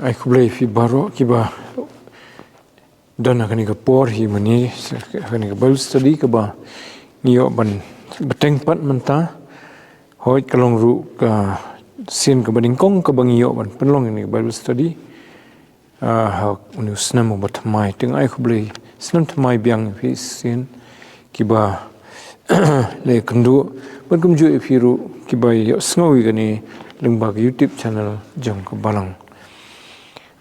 ai kublai fi baro kiba dan akan ka por hi mani akan ka Bible study ka ba ngiyo ban beteng pat menta hoi kalong ru ka sin ka bading kong ka bangiyo ban penlong ni Bible study ha unu snam bat mai ting ai kublai snam mai biang fi sin kiba le kendu ban kum ju fi ru kiba yo sngawi gani lengba YouTube channel jong ka balang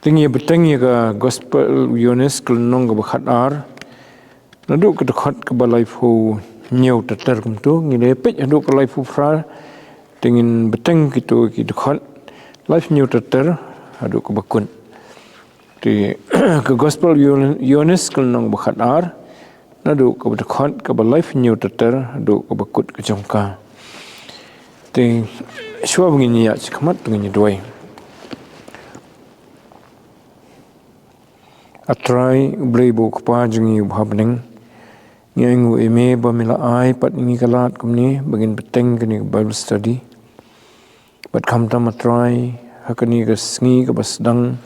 tingi betengi ka gospel Yones kelnong ka bakhat ar nadu ka dekhat ka balai fu nyau tatar kum tu ngile pej adu ka lai fu fra tingin beteng kitu ki dekhat life nyau tatar adu ka bakun ti ka gospel Yones kelnong bakhat ar nadu ka dekhat ka balai fu nyau tatar adu ka bakut ka jongka ting shua bungin ya chikamat bungin doi atrai blei bo kpa jungi bhabning ngengu eme bamila ai pat ni kalat kumni bagin beteng kini Bible study pat khamtam atrai hakani ka sngi ka basdang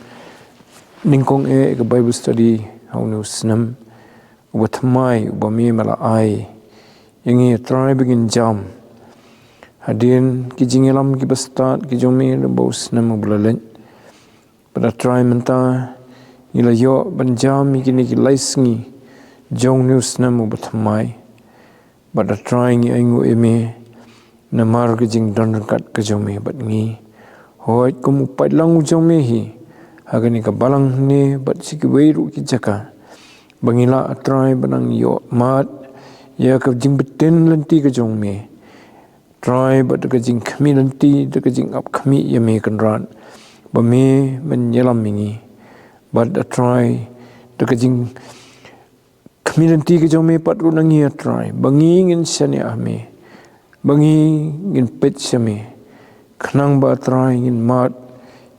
ningkong ka Bible study haunu snam wathmai bami mala ai yangi atrai bagin jam hadin ki jingelam ki bastat ki jomi bo snam bulalen pat atrai menta ila yo banjam kini ki laisngi jong news namu batmai bada trying aingu eme namar ke jing don kat ke jomi bat ngi hoi kum upai lang jomi hi agani ka balang ne bat siki weiru ki jaka bangila try banang yo mat ya ka jing beten lanti ke jomi try bat ke jing khmi lanti de ke jing up khmi yeme kan ran ba me men yelam mingi but a try to kajing community ke jome pat ru nangi a try bangi ngin sani ame bangi ngin pet same khnang ba try ngin mat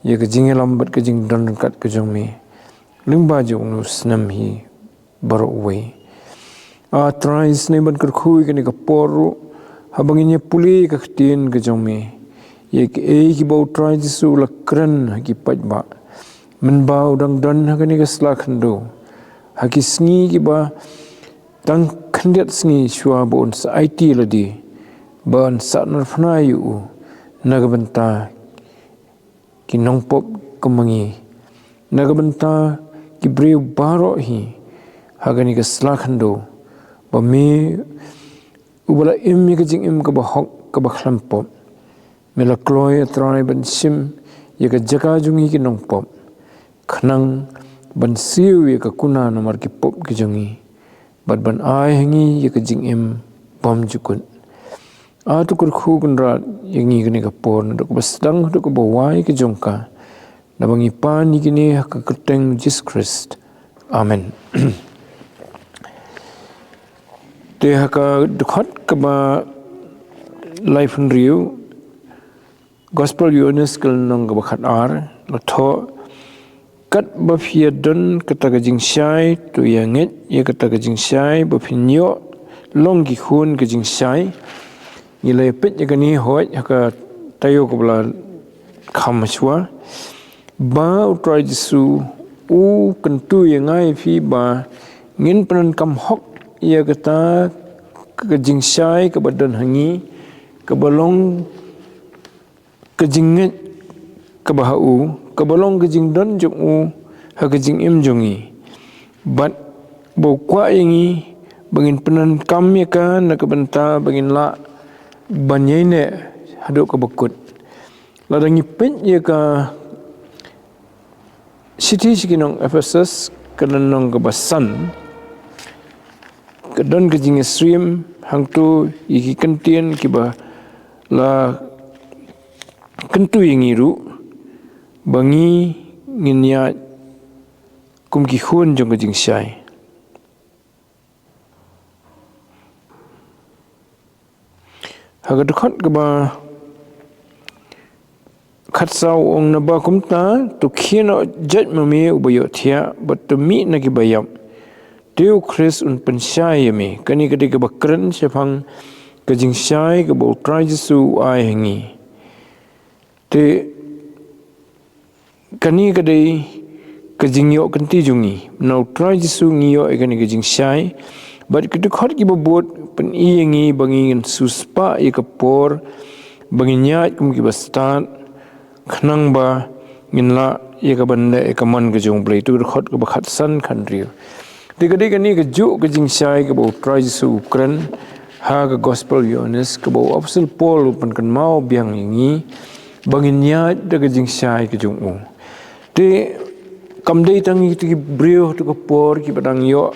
ye kajing lam bat kajing don kat ke jome limba jong nu snam hi baro we a try sne ban kar khui ke ni ka poru habangi ne puli ka khtin ke jome ye ke e ki bo try jisu la kran ki pat ba menbau dang don hakani ka slakhando haki sngi ki ba tang khandet sngi shwa bon sa IT ladi ban sa nar phna yu nagabanta ki nongpop kamangi nagabanta ki brew baro hi hakani ka slakhando ba me ubala immi ka jing im ka ba hok ka ba khlampop mela kloy atrai ban sim ye ka jaka jungi ki nongpop khnang ban siu ye ka kuna nomor ki pop ki jangi bat ban ai hangi ye ka jing em bom jukun a tu kur khu kun ra yangi gni ka pon dok basdang dok bo wai ki jongka nabangi pan ni gni ka keteng Jesus Christ amen te haka dukhat ka ba life and review gospel Yones kal nong ka bakhat ar lo tho kat ba phia don kata ka jing shai tu ya nget ye kata ka jing shai ba phinyo long ki khun ka jing shai ni le pet ya ni hoi ka tayo ko bla kham chwa ba utrai jisu u kan tu ye ngai phi ba ngin pran kam hok ye kata ka jing shai ka badan hangi ka balong ka jing nget ka ba u ka balong ka jing don jong u ha ka jing im jongi bat bo kwa yangi bangin penan kam ya ka na ka banta bangin la banyai ne hado ka bakut ladangi pen ya ka city sikinong Ephesus kananong ka basan ka don ka jing stream hang tu iki kantien ki ba la kentu yangi ru bangi nginya kum ki khun jong ka jing shai haga dukhat ka ba khat sau ong na ba kum ta tu khino jaj ma me ubayo thia but to mi na ki bayam teu Chris un penshai me kani ka de ka bakran shafang ka jing shai ka bo try jisu ai hangi te kani kadai kajing yo kanti jungi no try jisu ngiyo kani kajing syai but ketu khot ki bobot pen iyengi bangin suspa ye kapor bangin nyat kum ki bastan khnang ba nginla ye ka bande e kaman gajong play tu khot ka bakhat san khandri ti kadai kani ka ju kajing syai ka bo try jisu ukran ha ka gospel yones ka bo apostle paul pen kan mau biang ngi bangin nyat da kajing syai ka jong u te kamdei tangi tu ki brio tu ko por ki padang yo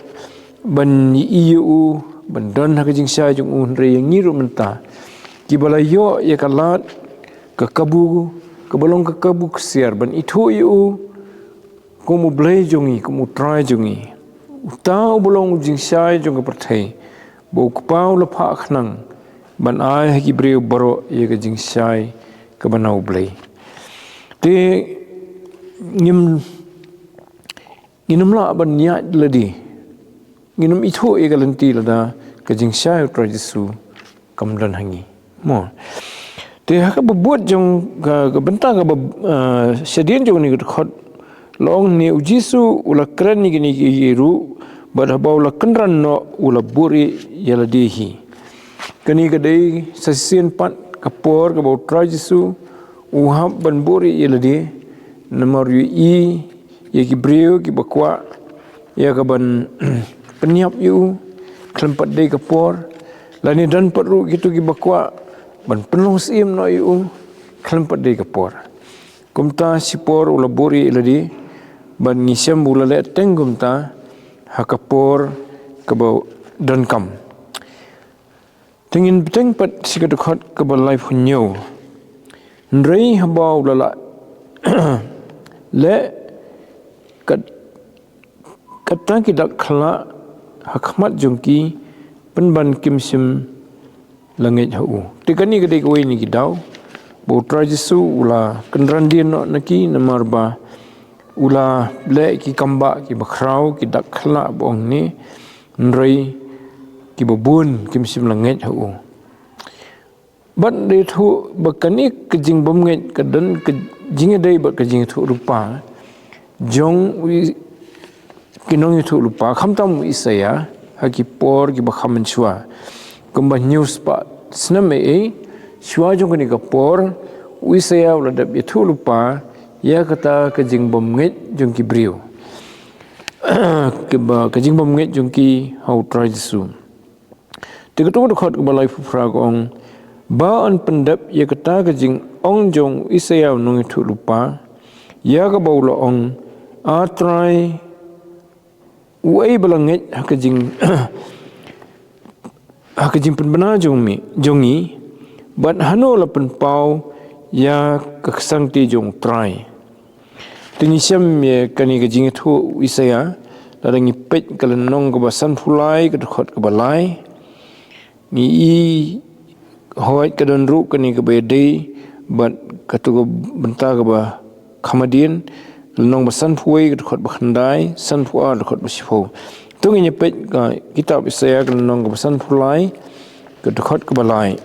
ban iu ban don ha jing sa jung un re ngiru menta ki bala yo ya kalat ka kabu ka balong ka kabu siar ban itu iu ko mu blai jungi ko mu try jungi utau bolong jing sa jung ka perthai bo ku pau la pha khnang ban ai ki brio baro ye ka jing sai ka banau blai te nginum la ban nyat ladi nginum itu e galanti lada kajing syai tra jisu kamdan hangi mo te ha ka buat jong ka benta ka sedien jong ni khot long ni jisu ula kran ni gini yiru bada baula kenran no ula buri yala dehi kani kadai sasien pat kapor ka bau tra jisu uhab ban buri yala de nomor i ya ki brio ki bakwa ya ka ban penyap yu kelempat dei kapor lani dan perlu gitu ki bakwa ban penuh sim no yu kelempat dei kapor kumta sipor ula bori ladi ban ngisem ula le tenggum ta hakapor ka bau dan kam tingin beteng pat sikadukhat ka ba life hunyo ndrei habau lala le kata kita khala hakmat jongki penban kimsim langit hau tikani gede koi ni kidau bo trajisu ula kendran dia no naki namarba ula le ki kamba ki bakrau ki dak khala bong ni nrei ki bobun kimsim langit hau ban de thu bakani kejing bomnget kadan kejing dei ba kejing thu rupa jong wi kinong itu lupa khamtam isaya haki por ki bakham chua kumba news pa sname e chua jong ni ka por isaya ula dab itu lupa ya kata kajing bom nget jong ki brio ke ba kajing bom nget jong ki how try su te ko to khot ba life fragong ba an pendap ya kata kajing ong jong isaya nong itu lupa ya ka ba ula ong a try uai balangit hakajing penbena jongi ban hano lapan pau ya kaksang ti jong try tingisam ye kani kajing thu isaya larangi pet kalenong ka basan fulai ka khot ka balai ni i hoit ka don ru kani ka bedei ban katu benta ka ba khamadin nong basan fuai ka khot bakhandai san fuar khot basifo tungi nyepet ka kitab isaya ka nong basan fulai ka khot ka balai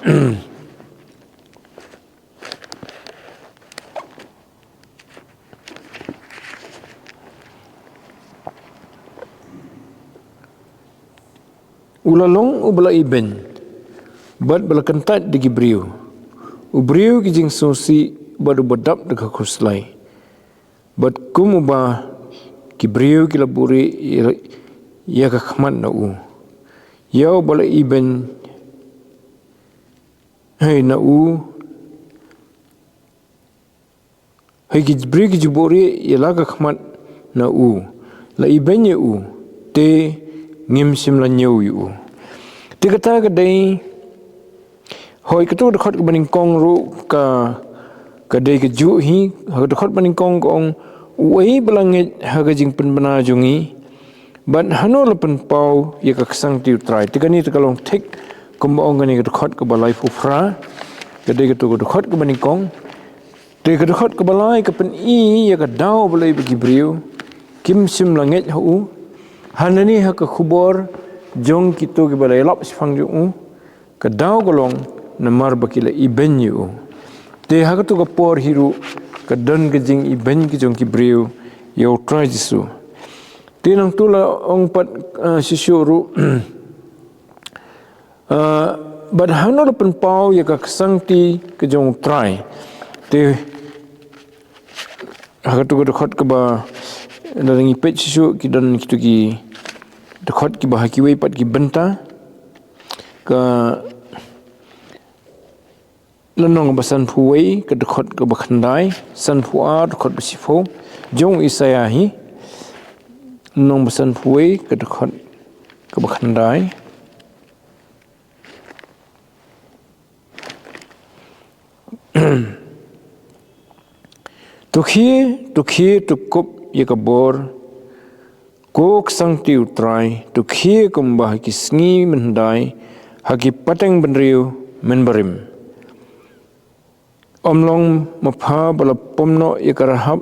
ulalong ubala iben bad bala kentat digi brio ubriu ki jing sosi badu badap de khuslai bat kumuba ki brio ki laburi ya ka khman na u yau bala iben hey na u hey ki brio ki juburi ya la ka khman na u la iben ye u te ngim sim la nyeu yu te kata ka dei hoi ka tu khot ka baning kong ru ka dei ka ju hi ha ka khot baning kong kong wei balangit ha ka jing pen bana jungi ban hano la pen pau ye ka sang ti try te kani te kalong thik kum ong ngani ka khot ka balai fu fra ka dei ka tu ka khot ka baning kong te ka khot ka balai ka pen i ye ka dau balai bi brio kim sim langit hu hanani ha ka khubor jong kito ki balai lap sifang ju ka dau golong namar bakila iben yu te ha ka tu ka por hiru ka don ka jing i ben ki jong ki brio yo try jisu tinang tula ong pat sisuru but hanor pen pau ya ka sangti ke jong try te hatu ko dekat ke ba darangi pet sisu ki don ki tu ki dekat ki bah ki wei pat ki benta ka lenong basan puwei ke dekat ke bakhandai san puar dekat besifo jong isaya hi nong basan puwei ke dekat ke bakhandai tukhi tukup ye kabor kok sangti utrai tukhi kumbah ki sngi mendai haki pateng benriu menbarim omlong mapha bala pomno ye karahap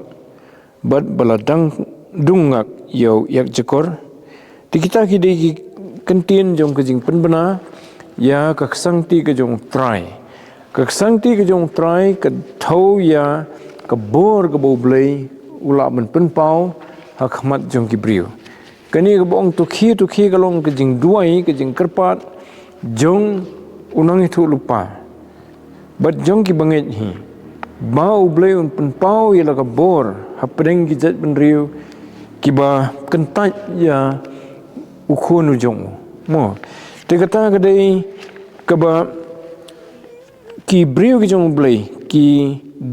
bat bala dungak yo yak jakor tikita ki de ki kentin jong ke jing penbena ya ka sangti ke jong trai ka sangti ke jong trai ka thau ya ka bor ka bo blai ula men penpau hakmat jong ki brio kani ka bong tukhi ka long ke jing duai ke jing kerpat jong unang itu lupa bat jong ki banget hi mau blai un penpau ya la ka bor hapdeng ki jat ben riu ki ba kentat ya ukhonu jong mo te kata ka dei ka ba ki brio ki jong blai ki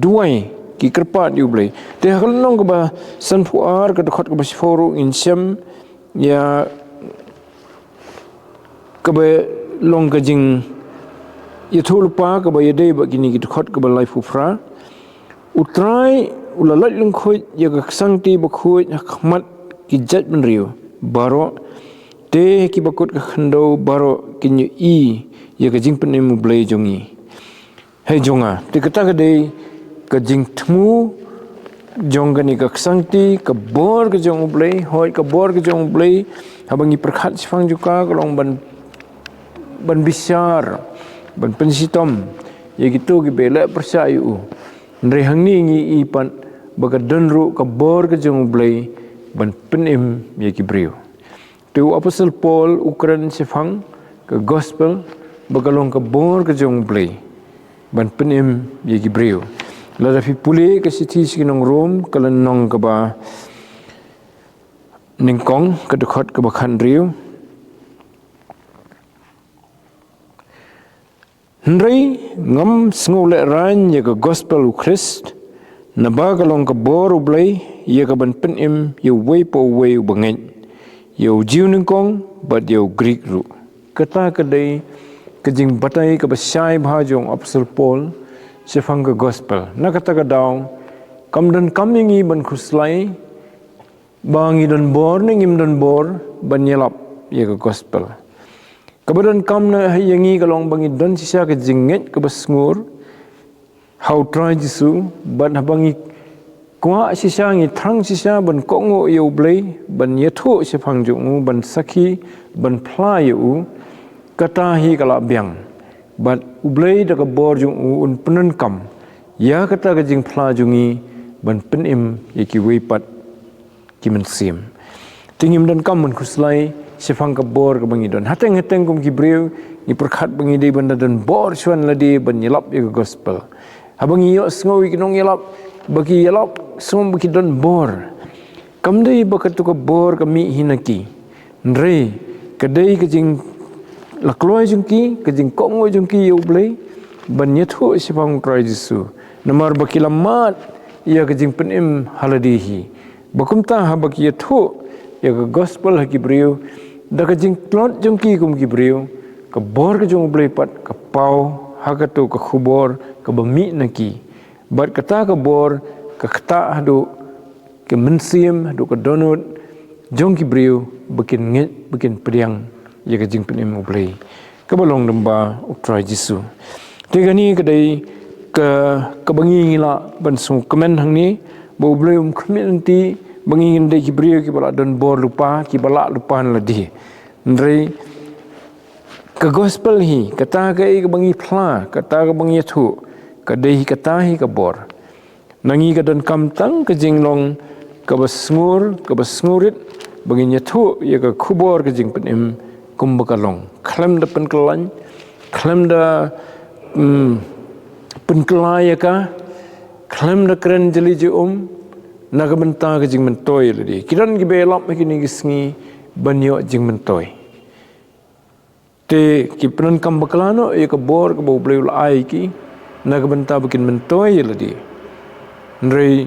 duai ki kerpat yu blai te halong ka ba san puar ka dekat ka ba siforu insyam ya ka ba long ka jing ya thulpa ka ba yadei ba kini ki dekat ka ba lai fufra utrai ulalat lengkhoi ya ka sangti ba khoi khmat ki jat ben riu baro te ki bakut ka khando baro kinyu i ya ka jing penemu blai jongi hei jonga te kata ka dei ka jing thmu jong gani ka sangti ka bor ka jong blai hoi ka bor ka jong blai habangi perkhat sifang juga kalong ban bisar ban pensitom ya gitu ki bela persayu ndre hangni ngi ipan baga donru ka bor ka jong blai ban penim ya ki brio tu apostle Paul ukran sifang ka gospel bagalong ka bor ka jong blai ban penim ya ki brio lada fi pule ke siti sinong rom kalan nong ka ba ningkong ka dekat ka ba khandriu Hendrai ngam ngole ran ya ka gospel u Christ na ba kalong ka bor u blai ya ka ban penim ya wei po wei u banget ya jiu ningkong bat ya Greek ru kata ka dei ka jing batai ka ba sai bha jong apostle Paul sifang ka gospel na kata ka daw kamdan kamingi ban khuslai bangi dan bor ningim dan bor ban yelap ya ka gospel kabadan kam na hayangi kalong bangi dan sisa ka jinget ka basngur how try jisu ban habangi kwa sisa ngi thang sisa ban kongo yo blai ban yetho sifang jungu ban sakhi ban phla yu kata hi kala byang bat ublai da ka bor jung un penan kam ya kata ka jing phla jungi ban penim yaki weipat ki mensim tingim dan kam mun khuslai sifang ka bor ka bangi don hateng kum ki breu ni perkhat bangi dei banda dan bor suan ladi ban yelap ya gospel habangi yo sngowi ki nong yelap bagi yelap som ki don bor kam dei bakatu ka bor ka mi hinaki ndre kadai ka jing lakloi jungki ka jing kongo jungki yo blai ban yetho sifang trai jisu namar bakilamat ya ka jing penim haladihi bakumta habaki yetho ya ka gospel haki breu da ka jing plot jungki kum ki breu ka bor ka jung blai pat ka pau hakato ka khubor ka bami naki bat kata ka bor ka khata hadu ke mensim hadu ka donut jungki breu bakin nget bakin priang ya ka jing penim blai ka balong demba utrai jisu tegani kadai ka bangi ngila ban su komen hangni bo blai community bangi nginde ki brio ki bala don bor lupa ki bala lupa ladi ndrei ka gospel hi kata ka bangi phla kata ka bangi thu ka dei kata hi ka bor nangi kadan kamtang ke jinglong ke basngurit baginya tu ya ke kubor ke jing penim kumbakalong klam da penkelan klam da penkelaya ka klam da keren jeli je naga benta ke jing mentoy ladi kiran gi belap kini gisngi banyo jing mentoy te ki penan kambakalano ya ke bor ke bau bleu ai ki naga benta bikin mentoy ladi nrei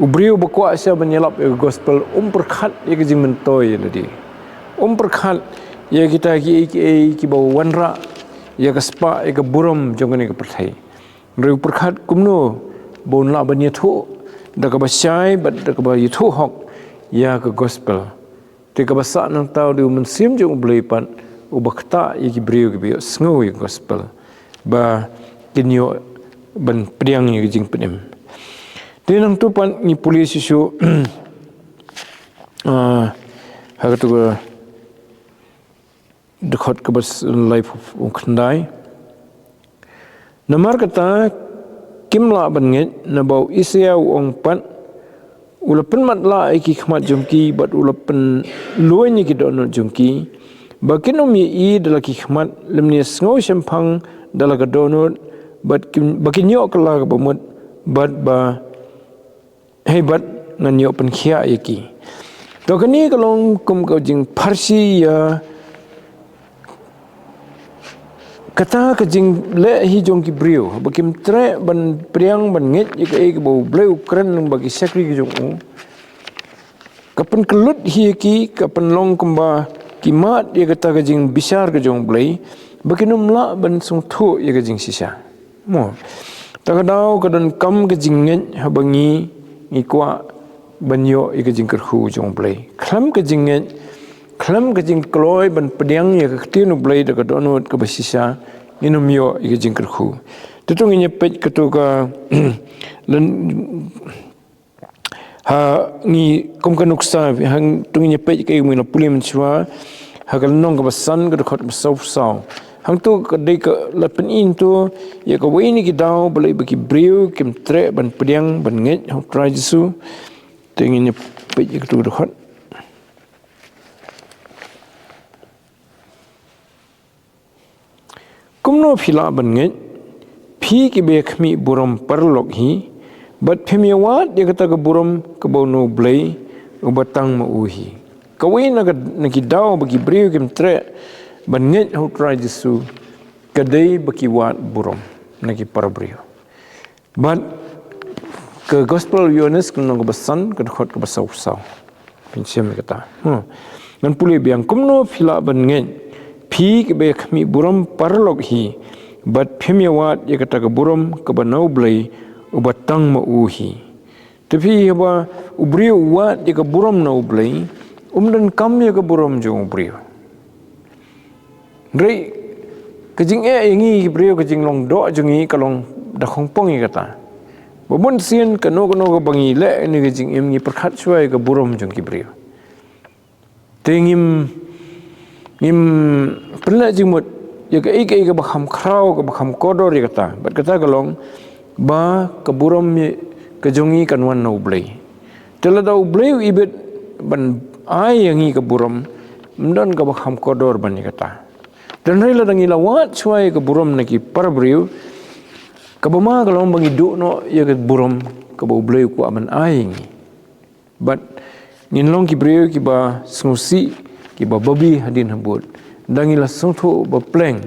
ubriu bakwa sia menyelap ya gospel perkhat ya ke jing mentoy ladi perkhat ya kita ki bau wanra ya ke spa ya ke buram jongani ke perthai nrei perkhat kumno bon la banya thu da ka basai bat da ka ba yithu hok ya ke gospel te ka basa nang tau du mensim jong blei pan ubakta ya ki briu ke bio sngo ya gospel ba kinyo ban priang ya jing penim te nang tu pan ni polis isu ha tu dekat ke bas life of khandai namar kata kimla banget nabau isya ong pat ulapan matla iki khmat jumki bat ulapan luanya ki dono jumki bakin i dalaki khmat lemni sngo sempang dalaga dono bakin yo kala ka bamut bat ba hebat ngan yo pen khia iki to kani kalong kum ka jing parsi ya kata ke jing le hi jong ki brio bakim tre ban priang ban nget ik bau bleu keren bagi sakri ki jong kapan kelut hi ki kapan long kumba ki mat ya kata ke jing bisar ke jong blei bakinum la ban sung thu ya ke jing sisa mo takadau kadan kam ke jing nget habangi ikwa banyo ke jing kerhu jong blei klam ke jing nget klam ke jing kloi ban pediang ya ke tinu blai da kadonot ke basisa inum yo ke jing kerhu tutung nyepet ketuka len ha ni kom kanuksa hang tung nyepet ke mi na pulim chwa ha kal nong ke basan ke khot sau sau hang tu ke dei ke lapen in tu ya ke wini ki dau blai baki briu kim tre ban pediang ban nget ho try jisu tung nyepet ke tu khot kumno phila banget phi ki be khmi buram parlok hi bat phemiwa de kata ke buram ke bono blai ubatang ma uhi kawi na ki daw bagi briu kim tre banget ho try jisu kadai baki wat buram naki parbriu bat ke gospel yones kuno ke besan ke khot ke basau sau pincem kata nan puli biang kumno phila banget phi ke be khmi buram parlok hi bat phemiawat ya kata ke buram ke banau blai ubatang ma uhi tapi ba ubriu wat ya ke buram nau blai dan kam ya ke buram jong ubriu rei kejing ingi ubriu kejing long do jongi kalong da khongpong ya kata babun sien kano ke bangi le ni kejing ngi perkhat suai ke buram jong ki briu tengim pernah jimut ya ke ike bakham krau ke bakham kodor ya kata bat kata kalong ba keburam ke jongi kanwan nau blai telada blai ibet ban ai yangi keburam mdan ke bakham kodor ban ya kata dan rela dangi lawat suai keburam naki parbriu kabama kalong bangi du no ya ke buram ke bau blai ku aman ai ngi bat ninlong ki briu ki ba snusi ki babi hadin hambut dangila sungthu ba pleng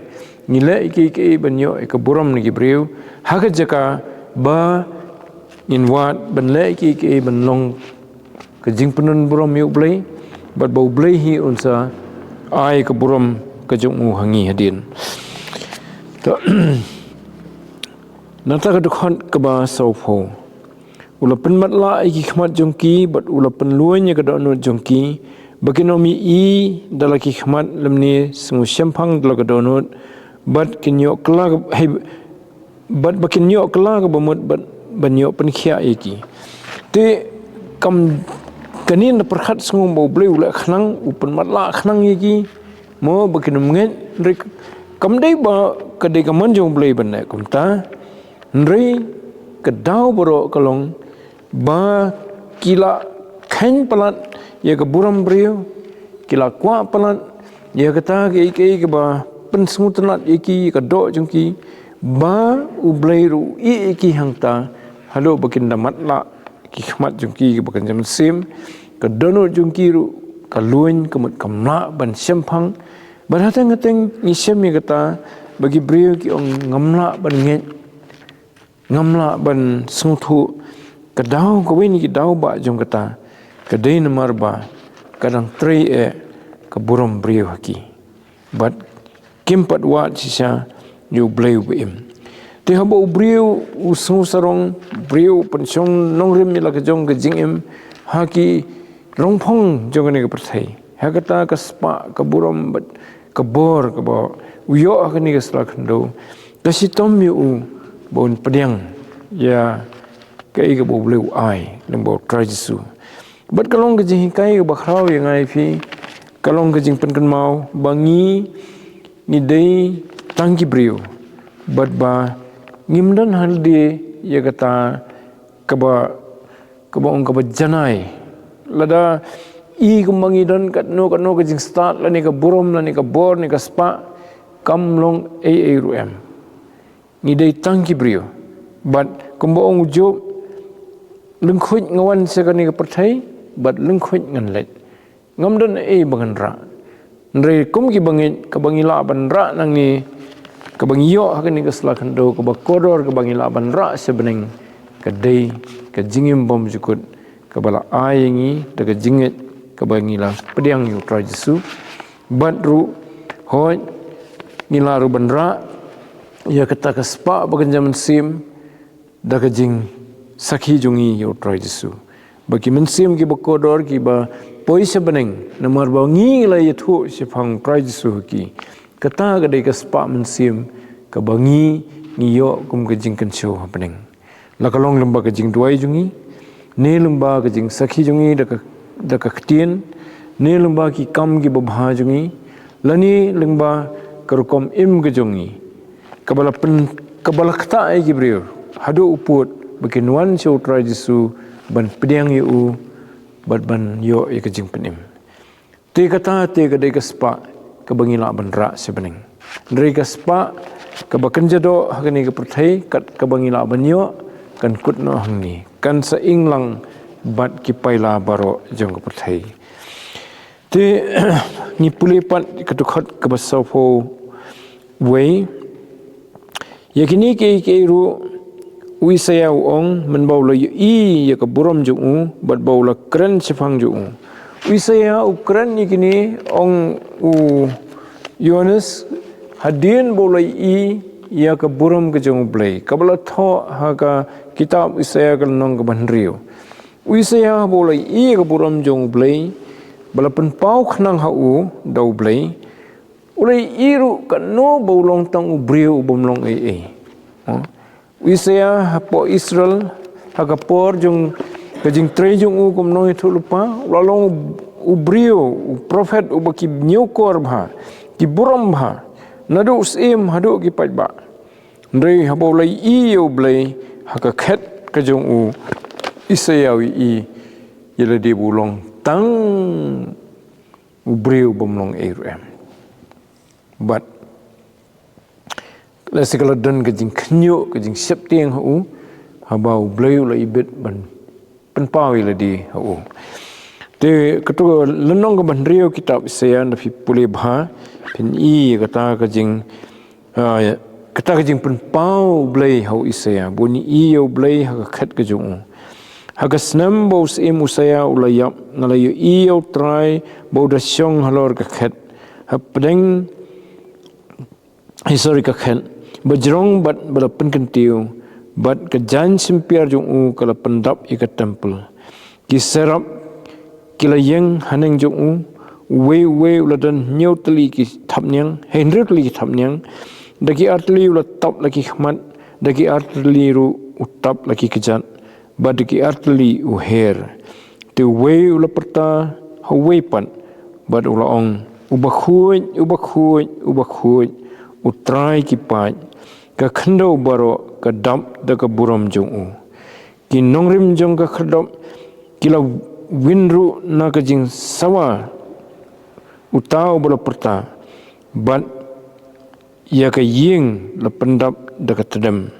nile iki banyo ke buram ni briu haga jaka ba in wat ban le iki ban long ke jing penun buram yu blai bat bau blai hi unsa ai ke buram ke jungu hangi hadin to nata ka dukhon ke ba saupho ulapan matla iki khmat jongki bat ulapan luanya ke dono jongki bakinomi dalaki khmat lemni sungu sempang dalaga donut bat kinyo kla bat bakinyo kla ga bamut bat banyo penkhia iki te kam kanin perkhat sungu bau bleu la khnang upan matla khnang iki mo bakinom nget rik kam dei ba kadai kaman jong blei ban kumta nrei kedau boro kalong ba kila khen palat ya ke buram brio kila kwa palat ya kata ke ba pensmutanat iki ka do jungki ba ublai ru iki hangta halo bakin damat la ki khmat jungki bakan jam sim ka dono jungki ru ka luin kemut kamla ban sempang barhatang ngateng ni sem ya kata bagi brio ki ong ngamla ban nget ngamla ban sungthu kadau ko weni ki dau ba jong kata kadai namar ba kadang trei ka buram brio haki but kimpat wat sisa yu bleu bim te habo brio usung sarong brio pensong nongrim ni la ka jong ka jingim haki rongphong jong ne ka perthai hakata ka spa ka buram bat ka bor ka ba uyo ka ni ka slakhndo ka sitom yu bon pediang ya kai ka bo bleu ai leng bo trajisu bat kalong ka jing kai ka bakhrau yang ai phi kalong ka jing pen kan mau bangi ni dei tangki brio bat ba ngimdan haldi ya kata kaba ong kaba janai lada i kumbangi dan kat no ka jing start la ni ka burom la ni ka bor ni ka spa kamlong ruem ni dei tangki brio bat kumbo ong job lengkhuj ngawan se ka ni ka perthai bat lengkhuj ngan let ngamdan bangan ra Nre kum ki bangit ka bangila ban ra nang ni ka bangiyo ha ni ka slakan do ka bakodor ka bangila ban ra sebeneng ka dei ka jingim bom jukut ka bala ayengi da ka jingit ka bangila pediang yu tra Jesu badru hoj ngila ru ban ra ya kata ka spa bagan jaman sim da ka jing sakhi jungi yu tra Jesu bagi mensim ki bakodor ki ba poi sebeneng namar bangi la yathu sifang prajisu ki kata gadai ka spa mensim ka bangi niyo kum ka jing kan show happening la kalong lemba ka jing duai jungi ne lemba ka jing sakhi jungi da ka ktien ne lemba ki kam ki babha jungi lani lemba karukom im ka jungi kabala kta ai ki brio hadu uput bikin wan show prajisu ban pediang yu bat ban yo ka jing penim te kata te ka dei ka spa ka bangila ban ra sebeneng dei ka spa ka bakan jado hakani ka perthai kat ka bangila ban yo kan kutno hangni kan sa inglang bat ki paila baro jong ka perthai te ni pulipat ka tukhat ka basafo wei yakini ke ru ui saya ong menbau la i ya ka buram ju bat bau la kren sifang ju ui saya ukran ni kini ong Yohanes hadin bau la i ya ka buram ka jong blai kabla tho ha ka kitab Isaya ka nong ka banrio ui saya bau la i ka buram jong blai bala pen pau khnang ha dau blai ulai iru ka no bau long tang brio bom long Wisaya hapo Israel hakapor jung kajing tre jung kum noi thulupa lalong ubrio prophet ubaki nyukor bha ki buram bha nadu usim hadu ki pajba ndrei habo lai iyo blai hakakhet kajung Isaya wi yele de bulong tang ubrio bomlong rum but la segala dan kajing khnyo kajing septieng hu habau bleu la ibet ban penpawi la di hu te ketua lenong ka banrio kitab Isaya na fi pule bha pin i kata kajing penpau blei hu Isaya buni i yo blei ha khat kajung ha gasnam bo sim Usaya ulayap ngalayo i yo try bo da syong halor ka khat ha pedeng histori ka khat bajrong bat balapan kentiu bat kejan simpiar jung kala pendap ikat temple ki serap kila yang haneng jung we uladan nyautli ki thapnyang hendrutli ki thapnyang dagi artli ulat tap laki khmat dagi artli ru utap laki kejan bat dagi artli uher te we ulaperta hawe pan bat ulaong ubakhuj utrai ki pai ka khando baro ka dam da ka buram jung ki nongrim jong ka khadop kila winru na ka jing sawa utau bola perta bat ya ka ying la pendap da ka tedem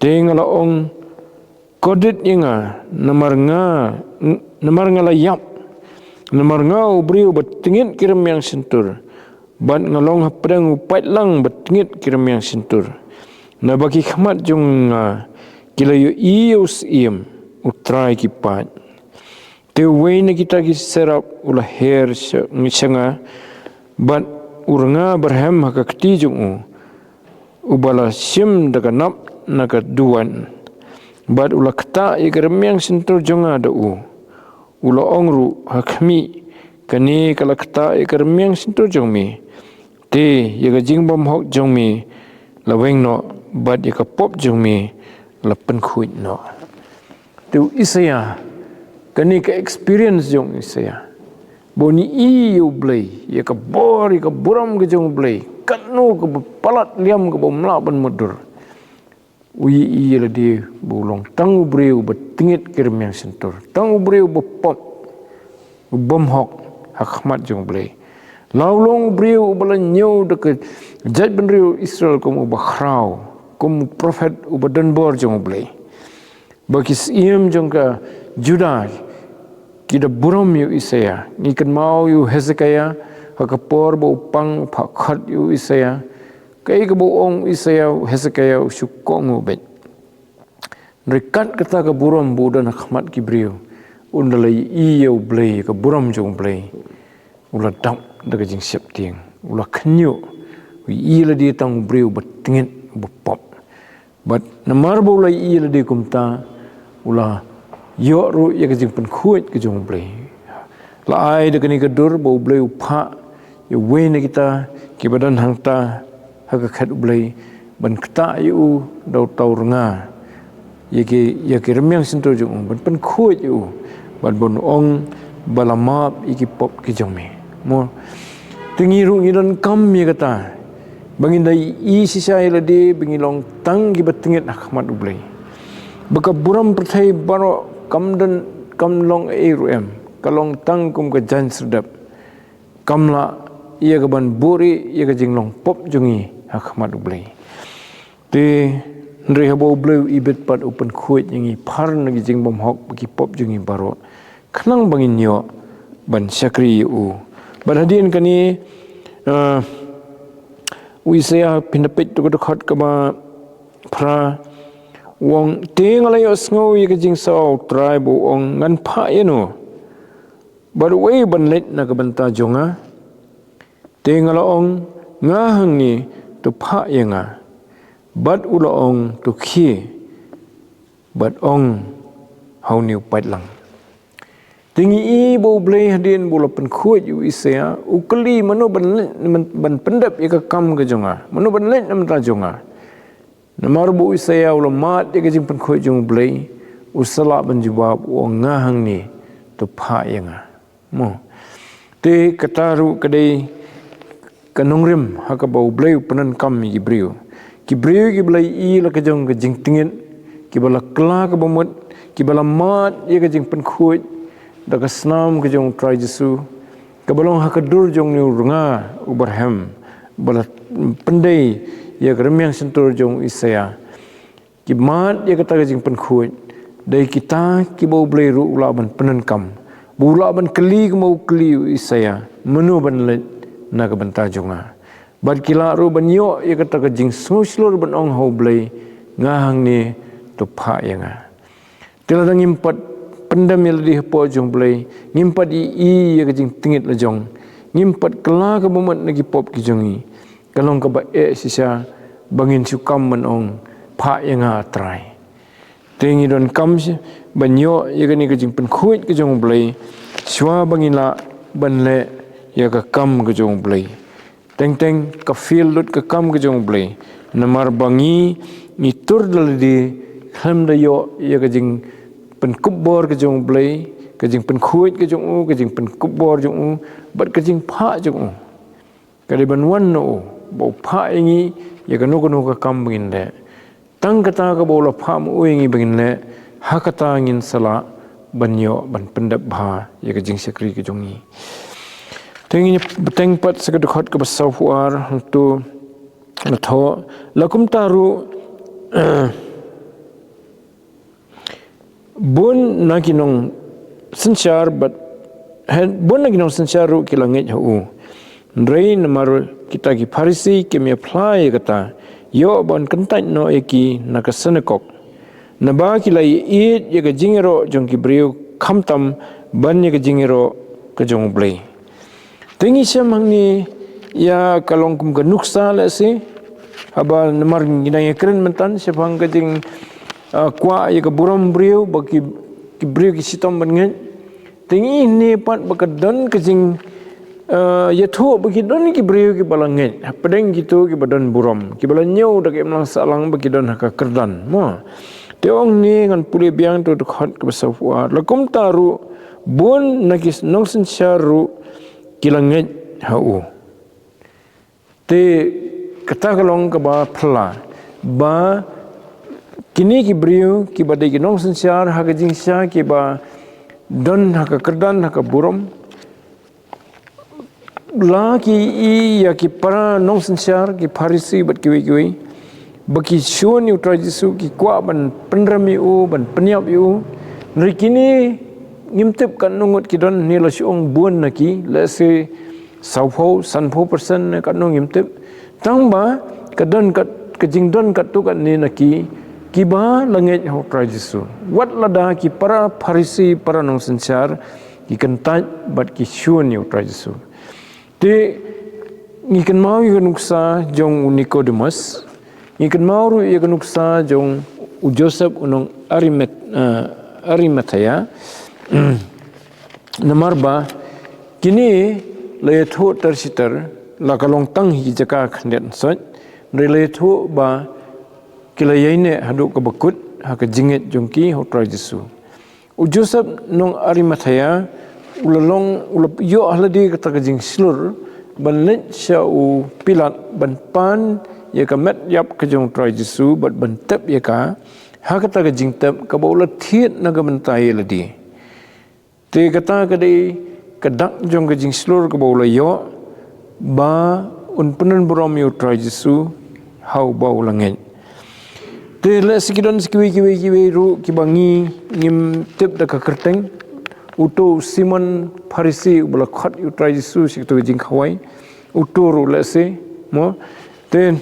tengala ong kodit inga namar nga la yap namar nga ubriu betingit kiram yang sentur bat ngalong hapdang upat lang betingit kiram yang sentur na bagi khmat jong kila yu ius iem utrai kipat te wayna kita ki serap ula her ngisanga bat uranga berhem haka kti jong ubala sim daga nap naga duan bat ula kta ikremiang sentur jonga da ula ongru hakmi kani kala kta ikremiang sentur jongmi te yaga jingbom hok jongmi laweng no bat yaga pop jongmi lapen khuit no tu isaya kani ka experience jong isaya boni iu blai yaga bor yaga buram ke jong blai katno ke palat liam ke bomla ban mudur ui iya di bulong tang ubreu betingit kirim yang sentur tang ubreu bepop bom hok hakmat jong blai laulong ubreu balan nyau dekat jat benriu Israel kum ubakhrau kum prophet ubadan bor jong blai bagi iem jong ka Judah kita buram yu Isaya ngikan mau yu Hezekiah hakapor bo upang pakhat yu Isaya kai ke boong Isaya Hezekiah syukong ubet rekat kata ke buram budan khmat kibriu undalai iyo blai ke buram jong blai ula dam daga jing siap tiang ula khnyo ila di tang briu betingit bepop bat namar bolai ila di kumta ula yo ru ya ke jing pen khuit ke jong blai la ai daga ni ke dur bo blai upha yo wena kita ki badan hangta haka khat blai ban kta yu dau tau renga ya ke remyang sentur jong ban pen khuit yu ban bon ong balamap iki pop ki jong me mo tingiru ngidan kam ya kata bangin dai i sisai lade bingilong tang gi betingit ahmad ublai baka buram perthai baro kamdan kamlong em kalong tang kum ka jan sedap kamla ia ka ban buri ia ka jinglong pop jungi ahmad ublai te ndre habo ublai ibet pat open khuit yangi phar nagi jingbom hok bagi pop jungi baro khnang bangin yo ban syakri u badhadin kani Isaya pinapit tu khat kama phra wong tengalai osngo ye jing sau tribe ong ngan pha yeno barway ban let na kabanta jonga tengala ong ngahang ni tu pha yenga bat ula ong tu khi bat ong hauni upat lang tingi i bo blai hadin bola pen khuit yu Isaya ukli mano ban pendap ya kam ke jonga mano ban let nam ta jonga namar bo Isaya ula mat ya ke jing pen khuit jong blai usala ban jawab o ngahang ni tu pha yanga mo te kataru kadai kanongrim haka bo blai penan kam mi gibriu ki blai i la ke jong ke jing tingin ki bala kla ke bomot ki bala mat ya ke jing pen khuit daga snam ke jong try Jesu kabalong hakadur jong ni runga ubarhem bala pendai ya gremyang sentur jong Isaya ki mat ya kata jing pen khuit dai kita ki bau blai ru ula ban penan kam bula ban keli ke mau keli Isaya menu ban let na ka banta jonga bad kila ru ban yo ya kata jing soslor ban ong ho blai ngahang ni to pha yanga tila dang impat pendam yang di hepo jong blai ngimpat i ya jing tingit la jong ngimpat kela ke bomat lagi pop ki jongi kalong ka ba sisa bangin sukam menong pha yang atrai tingi don kam banyo ya ni ke jing pen khuit ke jong blai swa bangila banle ya ka kam ke jong blai teng ka feel lut ka kam ke jong blai namar bangi ni tur dal di kham da yo ya ke jing pen kubor ke jong blai ke jing pen khuit ke jong u ke jing pen kubor jong u bat ke jing pha jong u kali ban wan no bo pha ingi ya kanu ka kam bingin le tang kata ka bo la pha mu ingi bingin le hakata ngin sala banyo ban pendap bha ya ke jing sekri ke jongi tengi beteng pat sekadukhat ke basau fuar tu latho lakum taru bun naginong sensyar bat bun naginong sensyaru kilangit hu rei namar kita ki Pharisi ke me apply kata yo ban kentai no eki nakasanakok naba kilai it ye ke jingero jong ki breu khamtam ban ye ke jingero ke jong blei tengi semang ni ya kalong kum ganuksa la se haba namar nginai keren mentan sepang ke jing kwa ye ke buram breu bagi ki breu ki sitom ban ngen tengi ni pat bakadan ke jing ya thu bagi don ki breu ki balanget pedeng gitu ki badan buram ki balanyau dak emlang salang bagi don ka kerdan mo teong ni ngan puli biang tu dekat ke besafua lakum taru bun nakis nongsen syaru kilanget hau te kata kalong ke ba phla ba kini ki breu ki badai ki nongsen syar ha jing sya ki ba don ha ka kerdan ha ka buram la ki i ya ki para nongsen syar ki Pharisi bat kiwi bagi syun yu trajisu ki kwa ban penrami u ban penyap yu nrikini ngimtip kan nungut ki don ni la syong bun naki la se saupho sanpho persen kan nung ngimtip tangba kadon kat kejing don kat tu kan ni naki kiba langit hu trajisu wat lada ki para Pharisi para nong sensyar ki kentaj bat ki syun yu trajisu te ngiken mau yu nuksa jong Nicodemus ikan mauru ia kenuksa jong Joseph unong Arimathea namarba kini layathu tersitar la kalong tang hi jaka khandet sot relayathu ba kilayaine hadu ka bakut ha ka jingit jongki hotra Jesu Joseph nong Arimathea ulalong ulap yo ahladi kata ka jing slur ban let sha u Pilat ban pan ya ka met yap ka jong trai Jesu bat bentep ya ka ha kata ka jing tep ka baula thiet na ka bentai ladi te kata ka dei ka dak jong ka jing slur ka baula yo ba un penen brom yo trai Jesu hau baula ngen te le sikidon kiwi ru ki bangi ngim tep da ka kerteng uto Simon Pharisi bula khat yo trai Jesu sik to jing khawai uto ru le se mo ten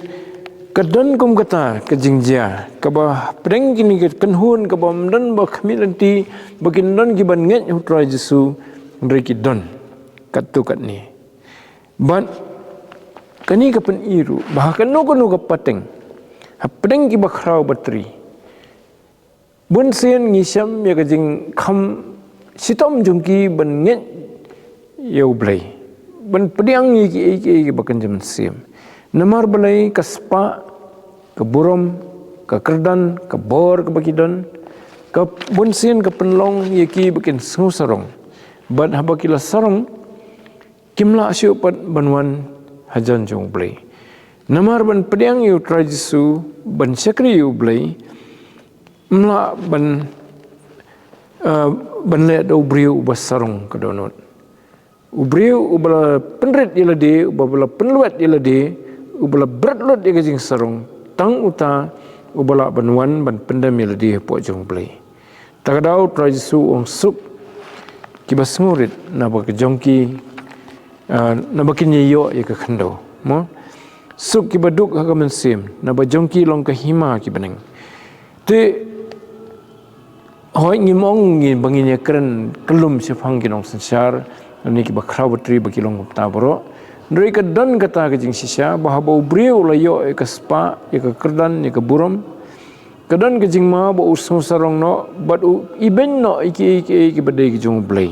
kadan kum kata ke jingjia kaba preng kini ke kenhun kaba mdan ba khmilanti bakin don ki ban nget hutra Jesu ndri ki don katu kat ni ban kani ka pen iru bah kanu ka pateng ha preng ki bakhrau batri bun sen ngisam ya ka jing kham sitom jungki ban nget yau blai ban pediang ki bakan jam sim namar balai kaspa ke buram ke kerdan ke bor ke bakidon ke bunsin ke penlong yaki bikin sarong bad habakila sarong kimla asyu pat banwan hajan jong blai namar ban pediang yu trajisu ban sekri yu blai mla ban le do briu basarong ke donot ubriu ubala penrit ilade ubala penluat ilade ubala berat dia gajing sarung tang uta ubala banwan ban pendam iladi po jong blai takadau trajisu ong sup kibas ngurit na ba jongki na bakin yo ya ka khando mo sup kibaduk ha ka mensim na ba jongki long ka hima ki beneng te hoi ngimong ngi banginya keren kelum sifang kinong sensar ni ki ba khrawatri ba kilong tabro dari ka dan kata ka jing sisya bahwa ubriu la yo e ka spa e ka kerdan e ka buram kadan ka jing ma ba usung sarong no bat u iben no iki badai ki jong blai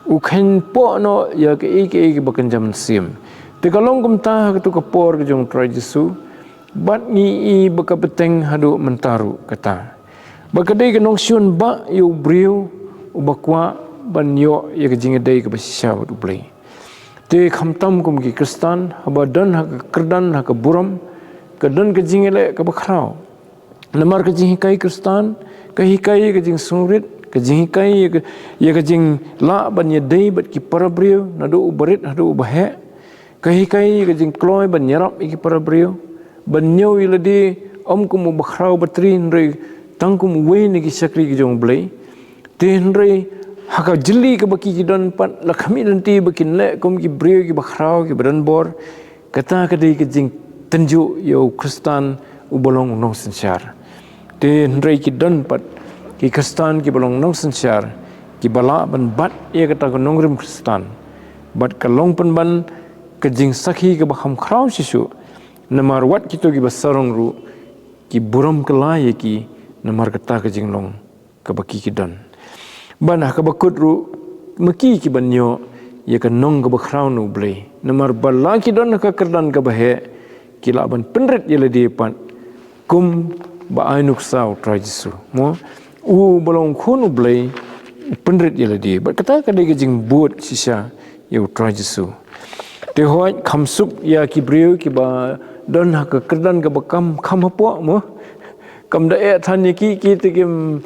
u khen po no ya ka iki bakan jam sim te kalong kum ta ka tu ka por ka jong trai Jesu bat ni i baka peteng hadu mentaru kata bakadai ka nong syun ba yu briu u bakwa ban yo ya ka jing dai ka basisya u blai te khamtam kum ki Kristan haba dan ha kerdan ha ka buram kadan ka jingele ka bakhrau Namar kajing hikai Kristan, kahikai kajing sungrit, kajing hikai ya kajing la ban ya dei bat ki parabriu, nado ubarit nado ubahe, kahikai kajing kloy ban nyarap iki parabriu, ban nyau iladi om kum bakhrau batrin re tangkum we ni ki sakri ki jong blai, tin re haka jeli ke baki ki don pat la kami nanti bakin le kum ki briu ki bakhrau ki badan bor, kata kadai kajing tenju yo Kristan ubolong nong sensar. Tin rei ki don pat ki Kristan ki bolong nong sensar ki bala ban bat ia kata ko nongrim Kristan bat kalong pen ban kejing sakhi ke baham khrau sisu namar wat kito ki basarong ru ki buram kelai ki namar kata kejing long ke baki ki don ban ka bakut ru meki ki banyo ia ka nong ke bakhrau nu blei namar bala ki don ka kerdan ke bahe ki la ban penret ia le di pat kum ba ainuk sau tra Jesu mo bolong khonu blai penrit yela di bat kata kadai kejing buat sisa yo tra Jesu te hoi khamsup ya ki briu ki ba don ha ka kerdan ka bakam kham hapo mo kam da e than ki te kim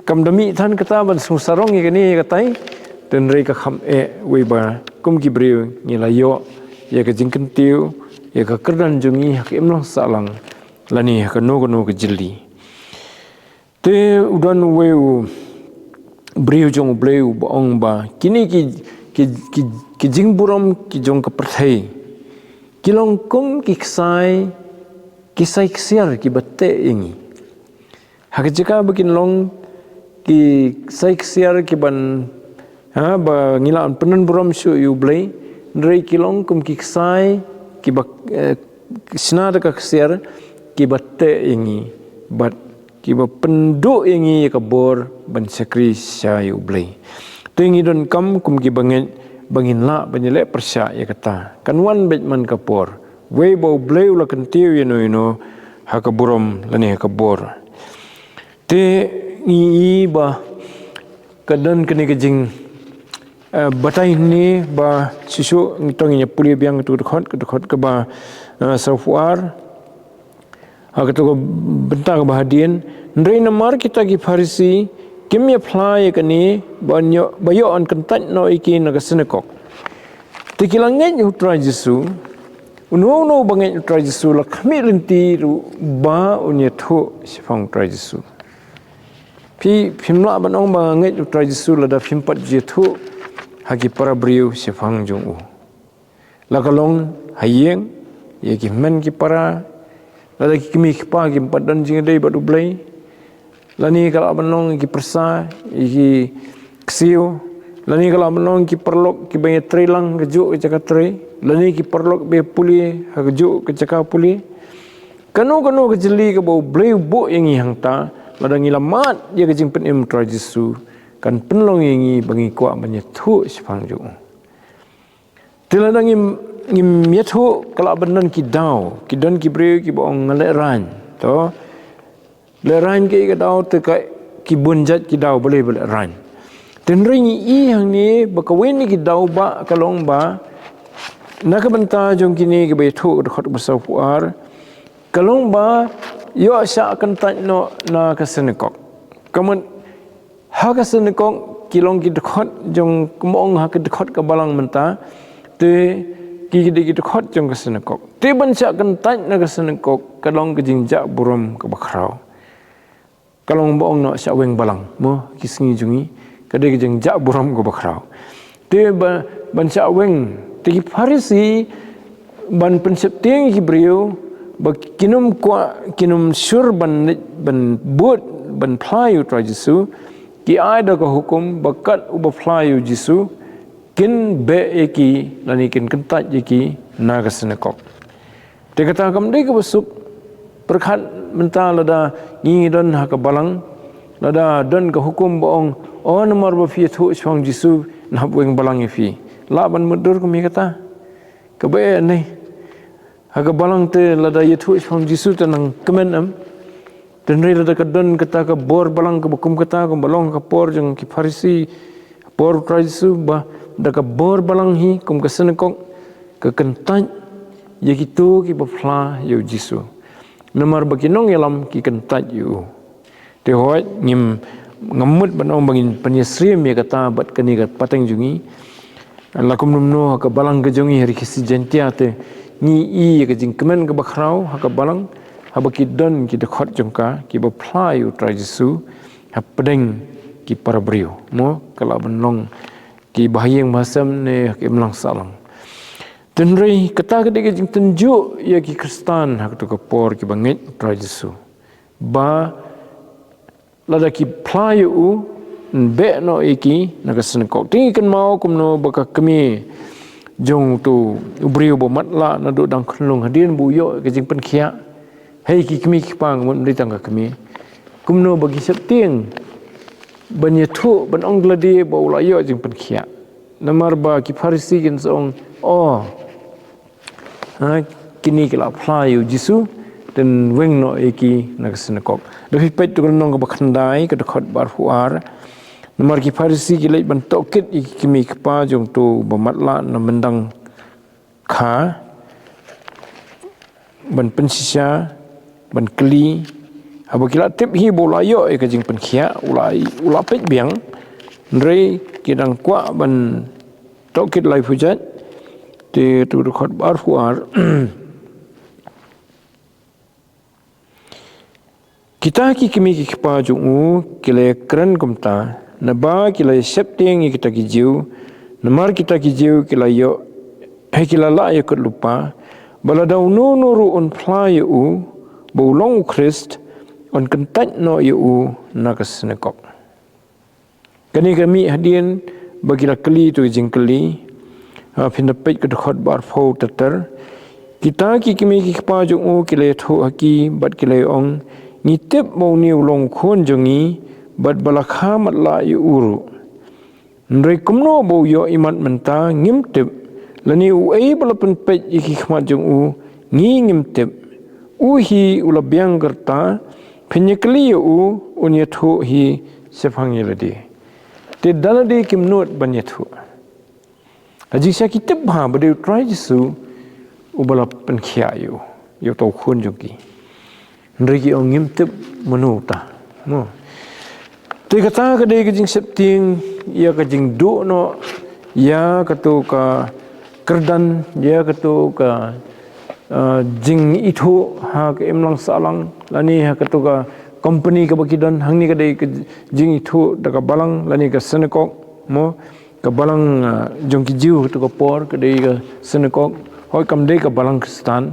kam da mi than kata ban susarong ni ni katai ten rei ka kham e we ba kum ki briu ni la yo ya ka jing kentiu ya ka kerdan jungi ha em long salang lani ka no ke jeli te udan weu briu jong bleu bong ba kini ki jingburam ki jong ka perthai kilong kum ki ksai ksiar ki batte ingi hak jika bikin long ki sai ksiar ki ban ha ba ngilaan penen buram su yu blei rei kilong kum ki ksai ki bak snada ka ksiar ki batte ingi bat ki ba penduk ingi ka bor ban sakri sayu blei tingi don kam kum ki bangin la banyele persya ya kata kanwan bet man kapor we bo blei la kentiu you ha ka burom lani ka bor te ngi ba kadan kene kejing batai ni ba sisu ngitongi puli biang tu khot ke ba safuar Hakato bentar bahadian ndrei namar kita ki Farisi kimya apply kani banyo bayo an kentat no iki naga senekok tikilangen utra Jesu uno bangen utra Jesu la kami lenti ru ba unya thu sifang utra Jesu phimla banong banget utra Jesu la da phimpat je thu hagi para briu sifang jung u la kalong hayeng ye ki men ki para lada ki kimi kipa ki padan jing dei badu blai lani kala banong ki persa ki ksio lani kala banong ki perlok ki banyak trilang kejuk ke cakap tri lani ki perlok be puli ha kejuk ke cakap puli kanu ke jeli ke bau blai bo yang hang ta lada ngilamat dia ke jing pen em tra Jesu kan penlong yang bangi kuat banyak thu sipang ju tilada ngim yathu kala benan ki dau ki don ki breu ki bong ngale ran to le ran ki dau te ka ki bunjat ki dau boleh ran ten ring i hang ni bakawin ni ki dau ba kalong ba nak benta jong kini ki be thu khot besau puar kalong ba yo sya akan tan no na ka senekok kamun ha ka senekok kilong ki khot jong kemong ha ka khot ka balang menta te ki khot jong ka senekok te ban sya kan tan na ka senekok kalong ke jingjak buram ka bakhrau kalong bong no sya weng balang mo kisingi jungi kade ke jingjak buram ka bakhrau te ban sya weng te ki Farisi ban pensep ting ki brio ba kinum sur ban but ban playu tra Jesu ki ada ka hukum bakat uba playu Jesu kin be eki lani kin kentat eki naga senekok te kata kam dei ke besuk perkhat menta lada ngi don ha ka balang lada don ka hukum boong on mar ba fi thu chong Jesu na weng balang fi la ban mudur ko mi kata ke be nei ha ka balang te lada ye thu chong Jesu te nang kemen am ten re lada ka don kata ka bor balang ka bukum kata ko balong ka por jong ki Farisi por tra Jesu ba daka bor balang hi kum kesenekok ke kentan ye gitu ki bafla yo Jesu Namar bagi nong yalam ki kentat yu. Te hoi ngim ngamut banong bangin penyesrim ya kata bat kani kat pateng jungi. Lakum numno ka balang ke jungi hari kisi jentia te ni i ka jing kemen ke bakrau ha ka balang ha baki don ki dekhot jongka ki ba ply u tra Jesu ha pedeng ki para brio mo kala benong ki bahayang masam ne ki melang salang. Tenrei kata ke jing tenjuk ya ki Kristan ha tu ka por ki bangit tra Jesu. Ba lada ki ply u be no iki naga senekok tingi kan mau kumno baka kemi jong tu ubriu bo matla na do dang khunlung hadin bu yo ke jing pen khia hei ki kemi ki pang mun ri tang ka kemi kumno bagi sep tieng banya thu ban ong gladi bo la yo jing pen khia namar ba ki farisi kin song ha kini kala apply yu Jesu dan weng no iki naga senekok do pet tu nong ka bakhandai ka khot bar huar Nomor ki farisi ki lek bentuk kit iki kimi kepa jong tu bermatla na mendang kha ban pensisa ban keli aba kila tip hi bola yo e ka jing pen khia ula pet biang ndrei kidang kwa ban tok kit lai fujat te tu khot bar fuar kita ki kimi ki kepa jong u kile kren kumta na ba kila sep tieng kita ki jiu namar kita ki jiu kila yo hai kila la yo ket lupa bala dau no ru on fly u bo long Christ on kentat no yo na kasnekok kani kami hadien bagila keli tu jing keli pinda pet ke khot bar fo tatar kita ki kimi ki pa jong u kila tho haki bat kila ong ni tip mo ni long khon jongi bat balakha matla yu uru ndrei kumno bo yo imat menta ngim tip lani u ei balapen pet iki khmat jong u ngi ngim tip u hi ula biang kerta penyekli yu unya thu hi sefang yeladi te daladi kimnot banyathu aji sya kitip ha bade try Jesu u balapen khia yu to khun jogi ndrei ki ong ngim tip menuta mo te kata ka de jing septing ya ka jing do no ya ka to ka kerdan ya ka to ka jing ithu ha ka emlang salang lani ha ka to ka company ka bakidan hangni ka de jing ithu da ka balang lani ka senekok mo ka balang jong ki jiu to ka por ka de ka senekok hoi kam de ka balang Kristan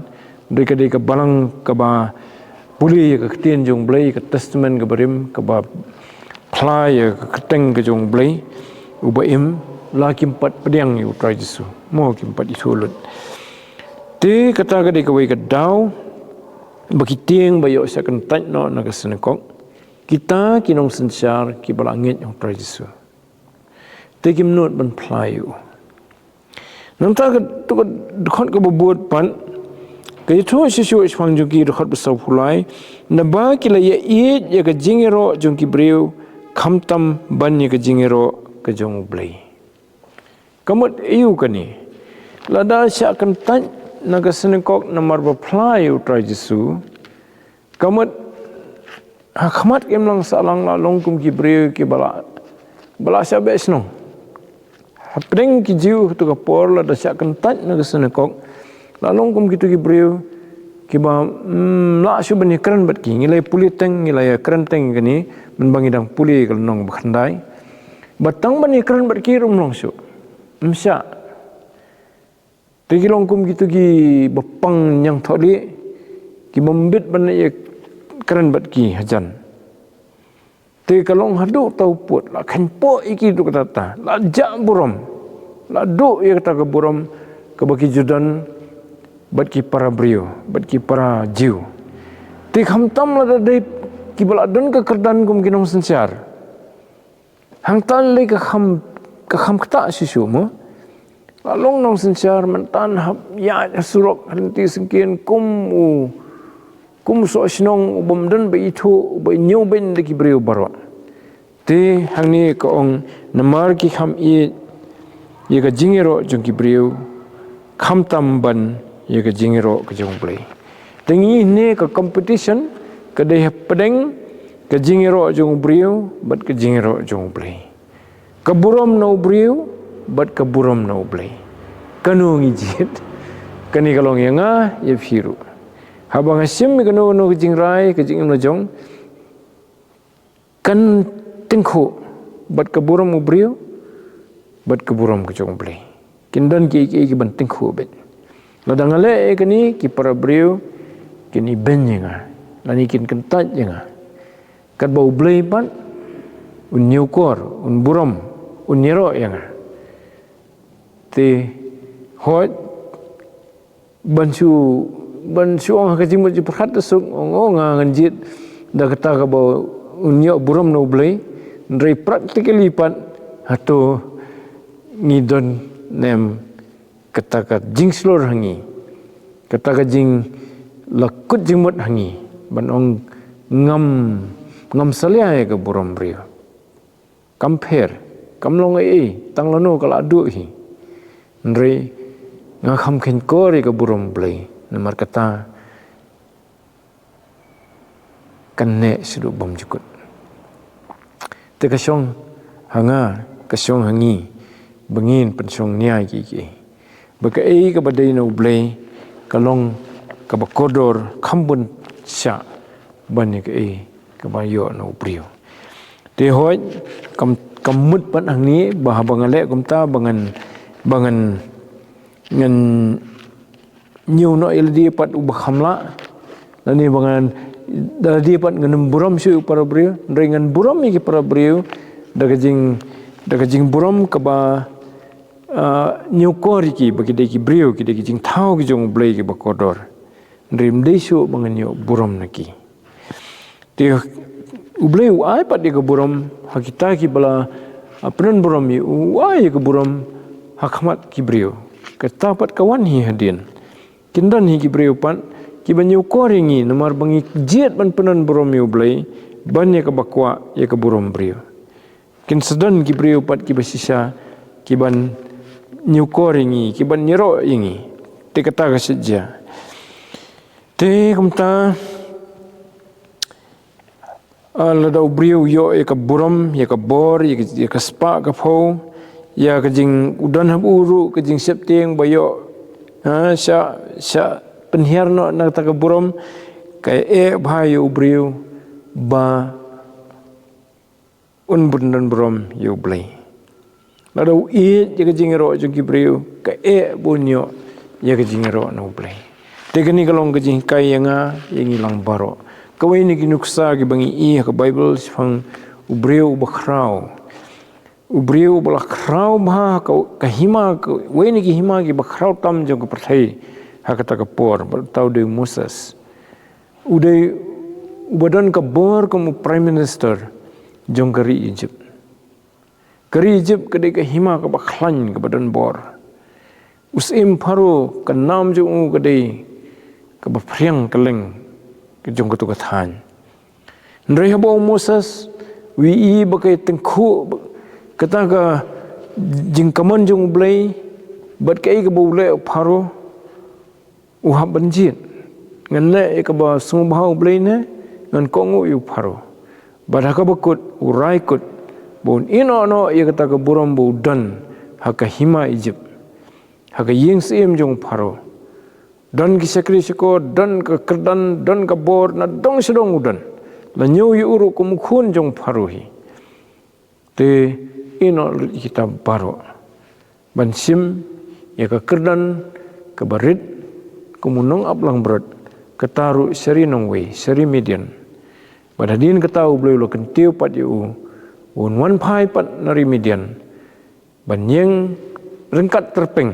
de ka balang ka ba puli ka tien jong blai ka testament ka barim ka ba play keteng ke jong blai ubaim la kimpat pedang yu try Jesu mo kimpat isulut te kata ka de ka wei ka dau baki tieng bayo sa kan tat no na ka senekok kita kinong sensar ki balangit yu try Jesu te kim not ban play yu nang ta ka to ka khot ka buat pan ka itu sisu isfang jong ki khot besau pulai na ba ki la ya it ya ka jingero jong ki breu khamtam banyi ke jingero ke jong blai kamut iu kani lada sya kan tan naga senekok namar ba play u try Jesu kamut hakmat kemlang salang la longkum ki breu ki bala sya besno hapring ki jiu tu ka por lada sya kan tan naga senekok la longkum ki tu ki breu ki ba la syu bani kran bat ki ngilai puli teng ngilai kran teng kani men bangidang puli kal nong bakhandai batang bani kran bat ki rum long syu msya tegi longkum gitu ki bepang yang tholi ki bombit ban ye kran bat ki hajan te kalong hadu tau put la khan po iki tu kata ta la ja burom la do ye kata ke burom ke baki judan bat ki para brio bat ki para jiu te kham tam la dai ki bala don ke kerdan kum kinong sensiar hang tan le ke kham kata sisu mo long nong sensiar mentan hab ya surok henti sengkian kum so snong bom dan be itu be nyau ben de ki brio barwa te hang ni ko ong namar ki kham i ye ka jingero jong ki brio kham tam ban ye ka jingero ka jong blai Tengi ni ke competition ke deh pedeng ke jingiro jong brio bat ke jingiro jong blei. Ke burom no brio bat ke burom no blei. Kanu ngijit. Kani kalong yanga ye firu. Habang asim kanu no jingrai ke jingim no jong kan tengku bat ke burom brio bat ke burom ke jong blei. Kindan ki ban tengku bet. Ladang ale kani ki para brio kini benyenga lani kin kentat jenga kat bau blei pan un nyukor un buram un nyero yanga te hot bansu ong ka jimut ji perhat sung ong nganjit da kata ka bau un nyok buram no blei ndrei practically pan hato ngidon nem kata ka jing slor hangi kata ka jing lakut jimut hangi ban ong ngam salia ke buram brio compare kamlong tang lano kala adu hi ndre nga kham khen ko ke buram blei namar kata kanne sidu bom jukut te kasong hanga kasong hangi bengin pensong niai ki baka ke badai no blei kalong kabakodor kambun sya banyak kabayo no brio te hoj kamut pan angni bah bangale kumta bangan ngan nyu no ildi pat ubah khamla lani bangan dadi pat ngan buram syu para brio dengan buram iki para brio daga jing buram kaba nyukor iki bagi deki brio ki deki jing thau ki jong blei ki bakodor Rim desu mengenyo buram naki. Dia ublei uai pat dia ke buram hakita ki bala apnan buram ni uai ke buram hakmat ki brio. Kata pat kawan hi hadin. Kindan hi ki brio pat ki banyu koringi namar bangi jet ban penan buram yu ublei ban ya ke bakwa ya ke buram brio. Kin sedan ki brio pat ki basisa ki ban nyukoringi ki ban nyero ingi. Te kata ka seja. Te kumta ladau brio yo ya ka buram ya ka bor ya ka spa ka phau ya ka jing udan hab uru ka jing septeng bayo sya penhiar no na ta ka buram ka bhai yo brio ba un bundan buram yo blei ladau ya ka jing ro jing ki brio ka bunyo ya ka jing ro no blei Tegani kalong kajing kaya nga yang ilang baro. Kawai ni kinuksa ki bangi ka Bible sifang ubreu bakrau. Ubreu bakrau bah ka hima kawai ni ki hima ki bakrau tam jong ka perthai hakata ka por tau de Moses. Udai ubadan ka bor kamu prime minister jong kari Egypt. Kari Egypt kadai ka hima ka bakhlan ka badan bor. Usim paro ka nam jong kadai kabapriang kaleng kejong ketu kathan ndrei habo Moses wi bakai tengku kata ka jingkaman jong blei bat kai ka boleh pharo uhab banjit ngan le ka ba sumbahu blei ne ngan kongu yu pharo badaka bakut urai kut bon ino no ya kata ka buram bu dan haka hima Egypt haka ying sim jong pharo dan ki sakri siko dan ke kerdan dan ke bor na dong sedong udan la nyu yu uru kumukhun jong pharuhi te ino kita baro bansim ya ke kerdan ke barit kumunong ablang berat ketaru seri nongwei seri median badadin ketau bleu lo kentiu pat yu wan pai pat nari median banyeng rengkat terpeng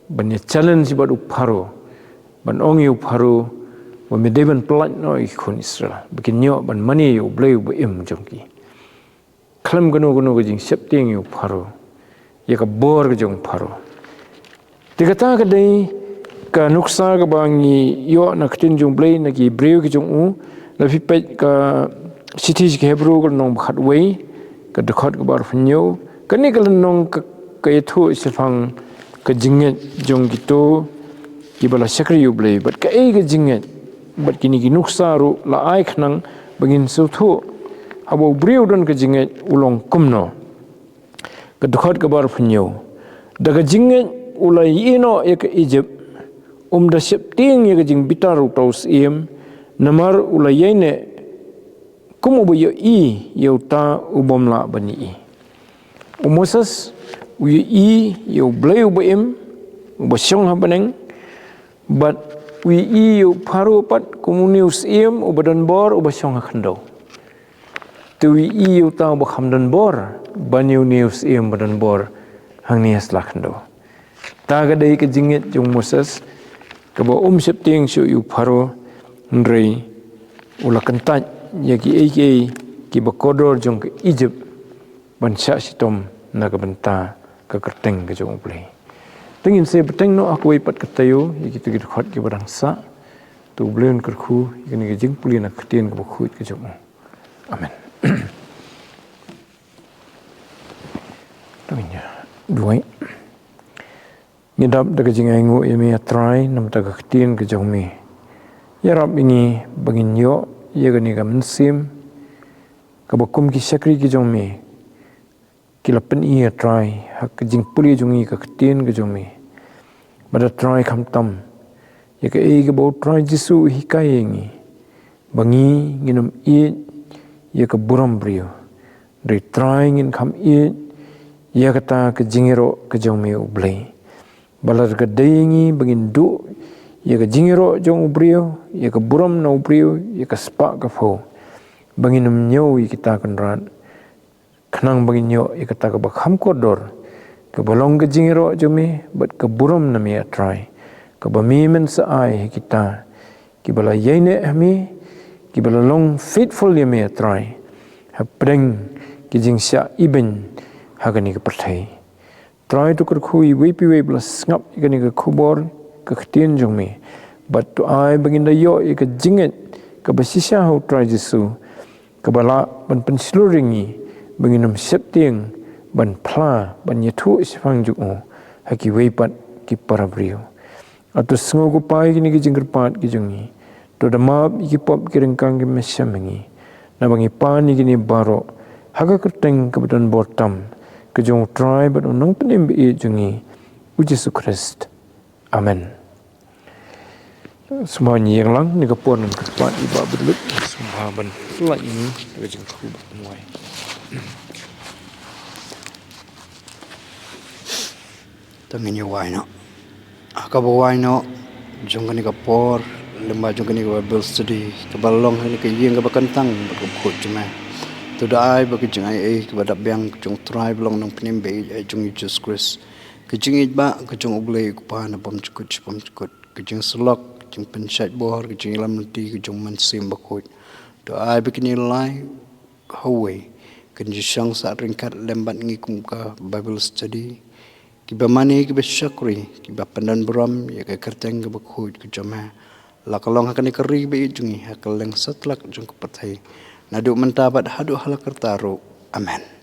banya challenge badu pharo ban ong yu pharu wa medeban plat no ikhun Israel bikin nyo ban mani yu bleu bu im jongki klam gano jing septing yu pharu ya ka bor jong pharu tikata ka dei ka nuksa ka bangi yo na ktin jong blei na ki breu ki jong u la fi pe ka city ki hebrew ko nong khat wei ka dekhot ka bar fnyo kani ka nong ka yethu sifang ka jinget jong gitu bala syakri ublay bat ka ga jinget bat kini ginuksa ru la ai khnang bagin suthu habo briu don ka jinget ulong kumno ka dukhot ka bar phunyo daga jinget ulai ino ek Egypt da sep ting ye jing bitaru taus namar ulai yene kumu bu yo ta ubom la bani Moses we yo blay ubo ubo syong habaneng but we yo paru pat komunius ubadan bor ubo syong khando tu we yo ta ubo khamdan bor banyu news badan bor hang nias la khando ta ga dei ka jingit jong Moses ka bo sep ting shu yu paru ndrei ula kantat yaki ki bakodor jong ke Egypt ban sha sitom na ka banta ka kerteng ka jong play tengin se beteng no aku ipat katayo yaki tu git khot ki barang sa tu bleun kerkhu yaki jing puli na ktien ka khut ka jong amen taminya duai ngidap daga jing aingu eme try nam ta ka ktien ka jong me ya rab ini bagin yo ye gani ga mensim ka bakum ki sakri ki jong me kilapen i try hak jing puli jong i ka ktien ka jong me bada try kham tam ye ka e ga bo try jisu hikai ngi bangi nginum i ye ka buram brio re try ngin kham i ye ka ta ka jingiro ka jong me ublei balar ka deingi bagin du ye ka jingiro jong ubrio ye ka buram na ubrio ye ka spa ka fo banginum nyo i kita kan rat khnang bangin nyo ye ka ta ka bakham kodor ka bolong ka jingiro jome bat ka buram na me try ka ba mi men sa ai kita ki bala yene ami ki bala long faithful ye me try ha preng ki jing sha iben ha ka ni ka perthai try to khui we pi we plus ngap ka ni ka khubor ka ktien jong me but to ai bagin da yo ka jinget ka basisha ho try jisu ka bala ban pensluringi banginum septing ban phla ban yathu isfang ju haki weipat ki parabrio atu sngo ko pai ki ni ki jingkerpat ki jongi to da map ki pop ki rengkang ki mesamangi na bangi pani ki ni baro haga kerteng ka badan bortam ke jong try but nang penim be jongi ujesu Christ amen semuanya yang lang ni kapon dan kepat iba belut semua ban lai ini ke jeng ku muai tamin yo wai no akabo wai no jong ni kapor lemba jong ni Bible study ke balong ni ke yeng ke bakantang ke khut jema to dai ba ke jeng ai ke badap yang jong try belong nang penim be jong Jesus Christ ke jeng ba ke jong uglei ku pa na pom chukut ke jeng selok jeng pensat bor ke jeng lam nanti ke jeng mansim bakut to ai bikini lai hawe ke jeng sa ringkat lembat ngikum ka Bible study ki ba mani ki ba syakri ki ba pandan buram ya ke kerteng ke bakut ke jema la kalong hakani keri be jungi hakaleng satlak jeng ku pathai nadu mentabat hadu halakertaru amen